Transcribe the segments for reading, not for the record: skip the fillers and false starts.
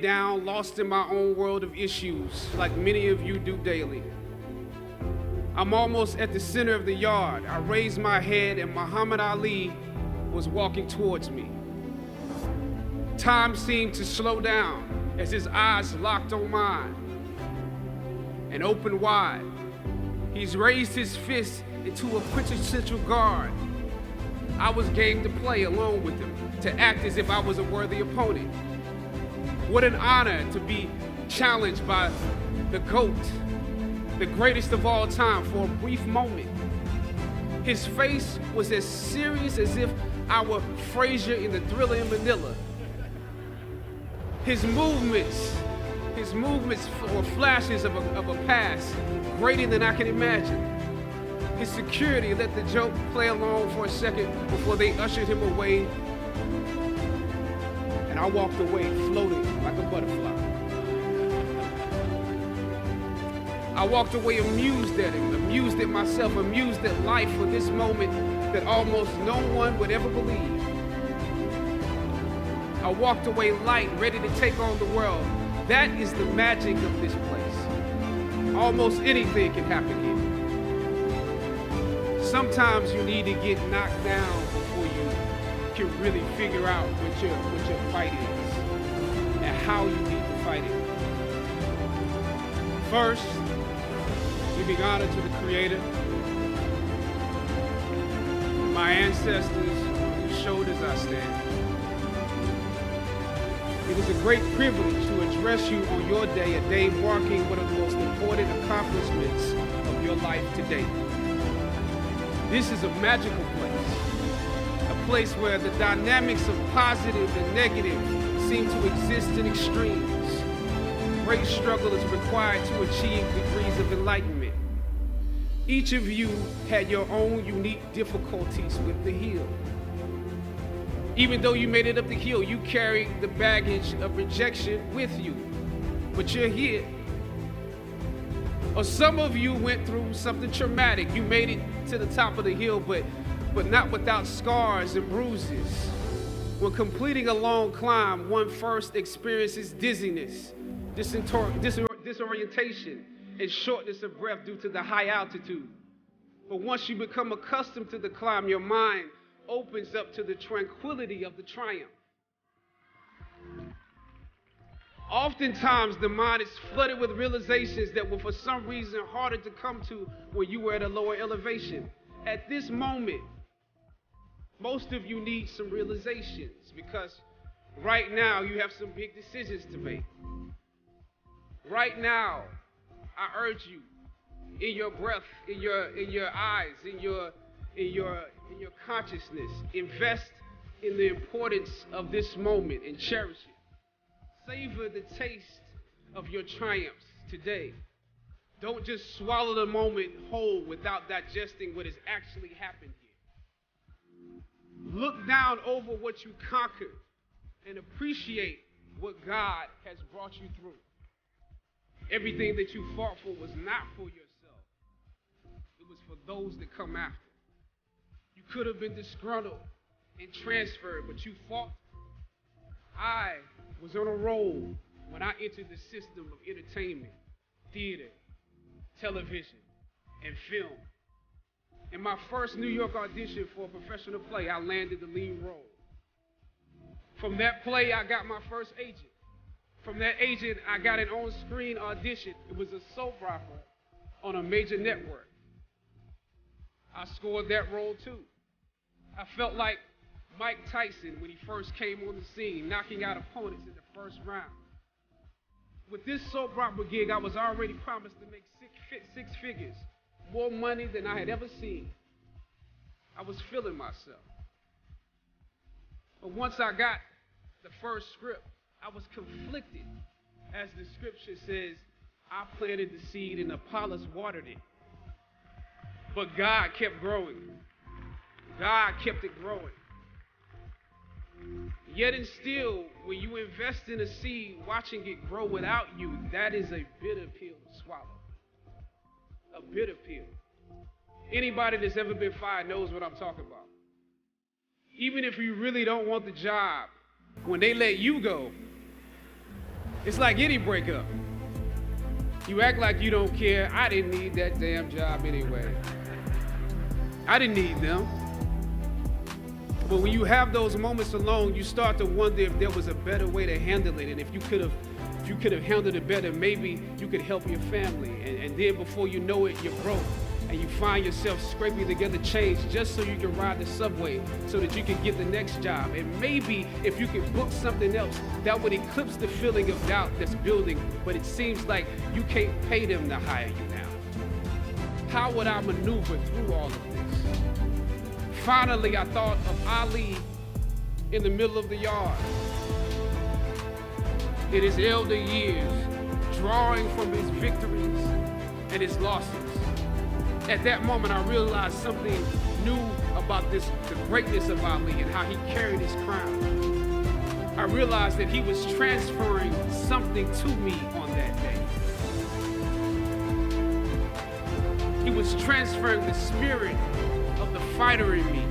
down, lost in my own world of issues, like many of you do daily. I'm almost at the center of the yard. I raised my head and Muhammad Ali was walking towards me. Time seemed to slow down as his eyes locked on mine and opened wide. He's raised his fist into a quintessential guard. I was game to play along with him, to act as if I was a worthy opponent. What an honor to be challenged by the GOAT, the greatest of all time, for a brief moment. His face was as serious as if I were Frazier in the Thriller in Manila. His movements were flashes of a past greater than I can imagine. His security let the joke play along for a second before they ushered him away. And I walked away floating like a butterfly. I walked away amused at him, amused at myself, amused at life for this moment that almost no one would ever believe. I walked away light, ready to take on the world. That is the magic of this place. Almost anything can happen here. Sometimes you need to get knocked down before you can really figure out what your fight is and how you need to fight it. First, giving honor to the Creator, my ancestors on whose shoulders I stand. It is a great privilege to address you on your day, a day marking one of the most important accomplishments of your life to date. This is a magical place, a place where the dynamics of positive and negative seem to exist in extremes. Great struggle is required to achieve degrees of enlightenment. Each of you had your own unique difficulties with the hill. Even though you made it up the hill, you carried the baggage of rejection with you, but you're here. Or some of you went through something traumatic. You made it to the top of the hill, but not without scars and bruises. When completing a long climb, one first experiences dizziness, disorientation, and shortness of breath due to the high altitude. But once you become accustomed to the climb, your mind opens up to the tranquility of the triumph. Oftentimes, the mind is flooded with realizations that were for some reason harder to come to when you were at a lower elevation. At this moment, most of you need some realizations because right now you have some big decisions to make. Right now, I urge you, in your breath, in your eyes, in your consciousness, invest in the importance of this moment and cherish it. Savor the taste of your triumphs today. Don't just swallow the moment whole without digesting what has actually happened here. Look down over what you conquered and appreciate what God has brought you through. Everything that you fought for was not for yourself. It was for those that come after. You could have been disgruntled and transferred, but you fought. I was on a roll when I entered the system of entertainment, theater, television, and film. In my first New York audition for a professional play, I landed the lead role. From that play, I got my first agent. From that agent, I got an on-screen audition. It was a soap opera on a major network. I scored that role too. I felt like Mike Tyson when he first came on the scene, knocking out opponents in the first round. With this soap opera gig, I was already promised to make six figures, more money than I had ever seen. I was feeling myself. But once I got the first script, I was conflicted. As the scripture says, I planted the seed and Apollos watered it. But God kept growing. God kept it growing. Yet and still, when you invest in a seed, watching it grow without you, that is a bitter pill to swallow. A bitter pill. Anybody that's ever been fired knows what I'm talking about. Even if you really don't want the job, when they let you go, It's like any breakup. You act like you don't care. I didn't need that damn job anyway. I didn't need them. But when you have those moments alone, you start to wonder if there was a better way to handle it. And if you could have handled it better, maybe you could help your family. And then before you know it, you're broke. And you find yourself scraping together change just so you can ride the subway so that you can get the next job. And maybe if you could book something else, that would eclipse the feeling of doubt that's building. But it seems like you can't pay them to hire you now. How would I maneuver through all of this? Finally, I thought of Ali in the middle of the yard. In his elder years, drawing from his victories and his losses. At that moment, I realized something new about the greatness of Ali and how he carried his crown. I realized that he was transferring something to me on that day. He was transferring the spirit of the fighter in me.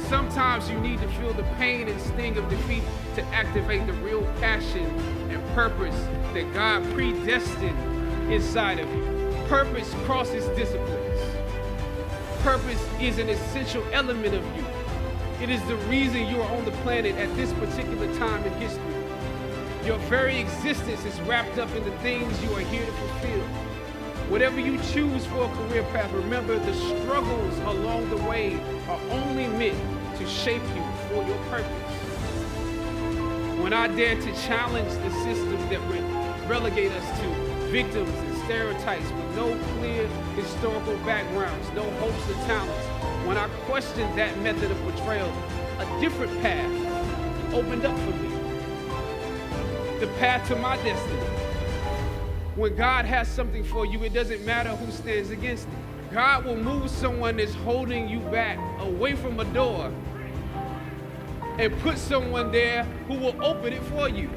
Sometimes you need to feel the pain and sting of defeat to activate the real passion and purpose that God predestined inside of you. Purpose crosses disciplines. Purpose is an essential element of you. It is the reason you are on the planet at this particular time in history. Your very existence is wrapped up in the things you are here to fulfill. Whatever you choose for a career path, remember the struggles along the way are only meant to shape you for your purpose. When I dare to challenge the systems that would relegate us to victims and stereotypes with no clear historical backgrounds, no hopes or talents, when I questioned that method of portrayal, a different path opened up for me. The path to my destiny. When God has something for you, it doesn't matter who stands against it. God will move someone that's holding you back away from a door and put someone there who will open it for you.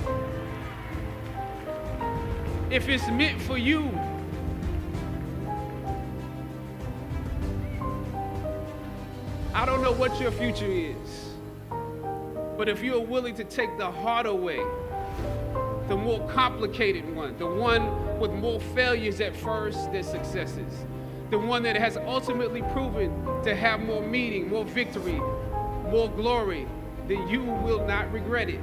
If it's meant for you, I don't know what your future is, but if you're willing to take the harder way, the more complicated one, the one with more failures at first than successes, the one that has ultimately proven to have more meaning, more victory, more glory, then you will not regret it.